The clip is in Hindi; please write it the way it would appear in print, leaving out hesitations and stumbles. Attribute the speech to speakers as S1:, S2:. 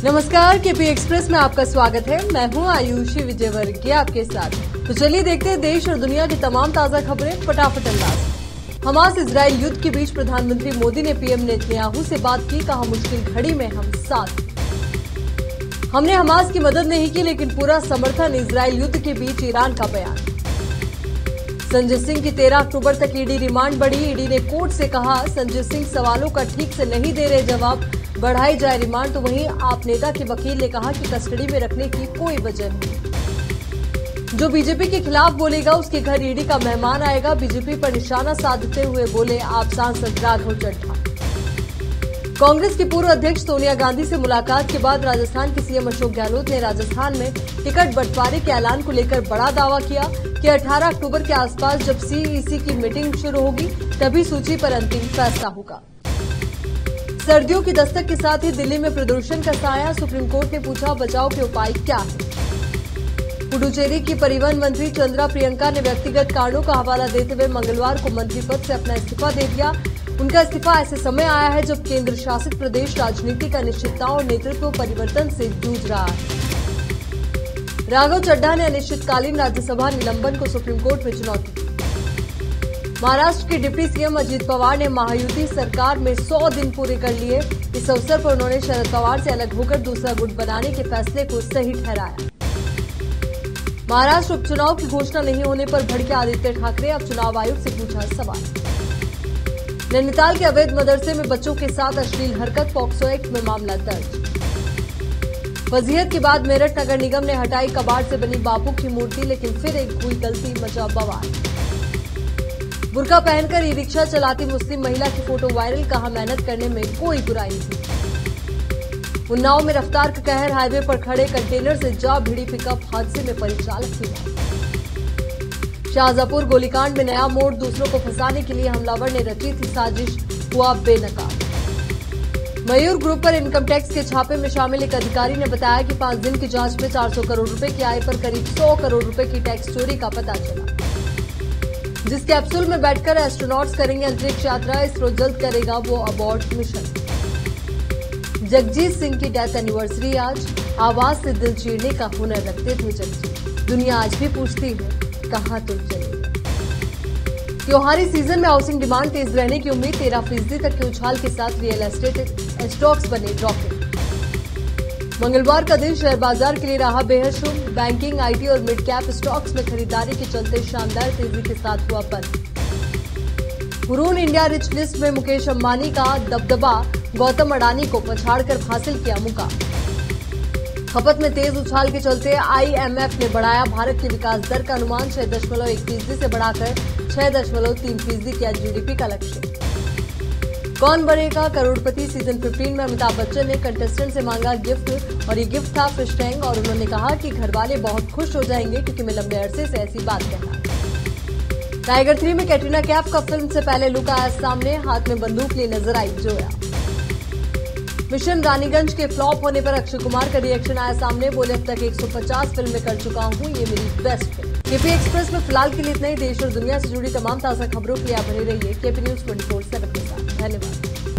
S1: नमस्कार, केपी एक्सप्रेस में आपका स्वागत है। मैं हूं आयुषी विजयवर्गीय आपके साथ। तो चलिए देखते हैं देश और दुनिया की तमाम ताजा खबरें फटाफट अंदाज। हमास इजराइल युद्ध के बीच प्रधानमंत्री मोदी ने पीएम नेतन्याहू से बात की, कहा मुश्किल घड़ी में हम साथ। हमने हमास की मदद नहीं की लेकिन पूरा समर्थन इजराइल युद्ध के बीच ईरान का बयान। संजय सिंह की 13 अक्टूबर तक ईडी रिमांड बढ़ी। ईडी ने कोर्ट से कहा संजय सिंह सवालों का ठीक से नहीं दे रहे जवाब, बढ़ाई जाए रिमांड। तो वहीं आप नेता के वकील ने कहा कि कस्टडी में रखने की कोई वजह नहीं। जो बीजेपी के खिलाफ बोलेगा उसके घर ईडी का मेहमान आएगा। बीजेपी पर निशाना साधते हुए बोले आप सांसद राघव चड्ढा। कांग्रेस की पूर्व अध्यक्ष सोनिया गांधी से मुलाकात के बाद राजस्थान के सीएम अशोक गहलोत ने राजस्थान में टिकट बंटवारे के ऐलान को लेकर बड़ा दावा किया कि 18 अक्टूबर के आसपास जब सीईसी की मीटिंग शुरू होगी तभी सूची पर अंतिम फैसला होगा। सर्दियों की दस्तक के साथ ही दिल्ली में प्रदूषण का साया। सुप्रीम कोर्ट ने पूछा बचाव के उपाय क्या है। पुडुचेरी की परिवहन मंत्री चंद्रा प्रियंका ने व्यक्तिगत कारणों का हवाला देते हुए मंगलवार को मंत्री पद से अपना इस्तीफा दे दिया। उनका इस्तीफा ऐसे समय आया है जब केंद्र शासित प्रदेश राजनीतिक अनिश्चितता और नेतृत्व परिवर्तन से जूझ रहा है। राघव चड्ढा ने अनिश्चितकालीन राज्यसभा निलंबन को सुप्रीम कोर्ट में चुनौती दी। महाराष्ट्र के डिप्टी सीएम अजीत पवार ने महायुति सरकार में 100 दिन पूरे कर लिए। इस अवसर पर उन्होंने शरद पवार से अलग होकर दूसरा गुट बनाने के फैसले को सही ठहराया। महाराष्ट्र उपचुनाव की घोषणा नहीं होने पर भड़के आदित्य ठाकरे, अब चुनाव आयोग से पूछा सवाल। नैनीताल के अवैध मदरसे में बच्चों के साथ अश्लील हरकत, पॉक्सो एक्ट में मामला दर्ज। वजीयत के बाद मेरठ नगर निगम ने हटाई कबाड़ से बनी बापू की मूर्ति, लेकिन फिर एक हुई गलती, मचा बवाल। बुर्का पहनकर ई रिक्शा चलाती मुस्लिम महिला की फोटो वायरल, कहा मेहनत करने में कोई बुराई नहीं। उन्नाव में रफ्तार का कहर, हाईवे पर खड़े कंटेनर से जा भिड़ी पिकअप, हादसे में परिचालक की मौत। शाहजहांपुर गोलीकांड में नया मोड़, दूसरों को फंसाने के लिए हमलावर ने रची थी साजिश, हुआ बेनकाब। मयूर ग्रुप पर इनकम टैक्स के छापे में शामिल एक अधिकारी ने बताया कि 5 दिन की जांच में 400 करोड़ रुपए की आय पर करीब 100 करोड़ रुपए की टैक्स चोरी का पता चला। जिस कैप्सूल में बैठकर एस्ट्रोनॉट्स करेंगे अंतरिक्ष यात्रा, इसरो जल्द करेगा वो अबॉर्ट मिशन। जगजीत सिंह की डेथ एनिवर्सरी आज, आवाज से दिल चीरने का हुनर रखते थे जगजीत। दुनिया आज भी पूछती है कहां तुम चले गए। त्योहारी सीजन में हाउसिंग डिमांड तेज रहने की उम्मीद, 13% तक के उछाल के साथ रियल एस्टेट स्टॉक्स बने रॉकेट। मंगलवार का दिन शेयर बाजार के लिए रहा बेहद शुभ। बैंकिंग, आईटी और मिड कैप स्टॉक्स में खरीदारी के चलते शानदार तेजी के साथ हुआ बंद। हुरून इंडिया रिच लिस्ट में मुकेश अंबानी का दबदबा, गौतम अडानी को पछाड़कर हासिल किया मुकाम। खपत में तेज उछाल के चलते आईएमएफ ने बढ़ाया भारत के विकास दर का अनुमान, 6.1% से बढ़ाकर 6.3% किया जीडीपी का लक्ष्य। कौन बनेगा करोड़पति सीजन 15 में अमिताभ बच्चन ने कंटेस्टेंट से मांगा गिफ्ट और ये गिफ्ट था फिश टैंक, और उन्होंने कहा कि घरवाले बहुत खुश हो जाएंगे क्योंकि मैं लंबे अरसे से ऐसी बात कहना। टाइगर 3 में कैटरीना कैफ का फिल्म से पहले लुक आया सामने, हाथ में बंदूक लिए नजर आई जोया। मिशन रानीगंज के फ्लॉप होने पर अक्षय कुमार का रिएक्शन आया सामने, बोले अब तक 150 फिल्में कर चुका हूं, ये मेरी बेस्ट फिल्म। केपी एक्सप्रेस में फिलहाल के लिए इतना ही। देश और दुनिया से जुड़ी तमाम ताजा खबरों के लिए आप बने रहिए केपी न्यूज 24/7 के साथ। धन्यवाद।